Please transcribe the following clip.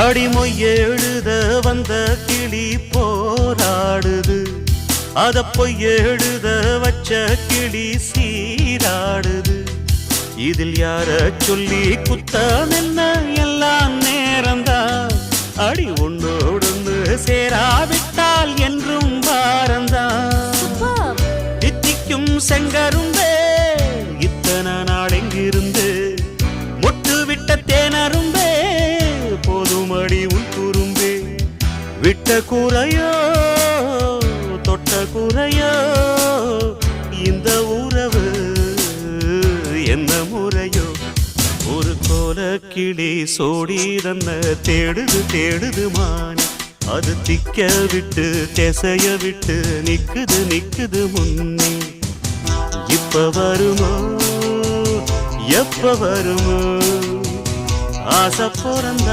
அடிமொய் எழுத வந்த கிளி போராடுது, அத பொய் எழுத வச்ச கிளி சீராடுது. இதில் யார சொல்லி குத்தம் என்ன, எல்லாம் நேரம்தான். அடி உன்னோடு சேராவிட்டால் என்றும் பாரந்தான். தித்திக்கும் செங்கரும்பே இத்தனை நாள் எங்கிருந்து, மொட்டு விட்ட தேனரும்பே போதுமடி உன் குறும்பே. விட்ட குறையோ தொட்ட குறையோ இந்த உறவு என்ன முறையோ. ஒரு கோல கிளி சோடி தன்ன தேடுது தேடுது மானி, அது திக்க விட்டு திசைய விட்டு நிக்குது நிக்குது முன்னே. இப்ப வருமோ எப்ப வருமோ ஆசை பிறந்த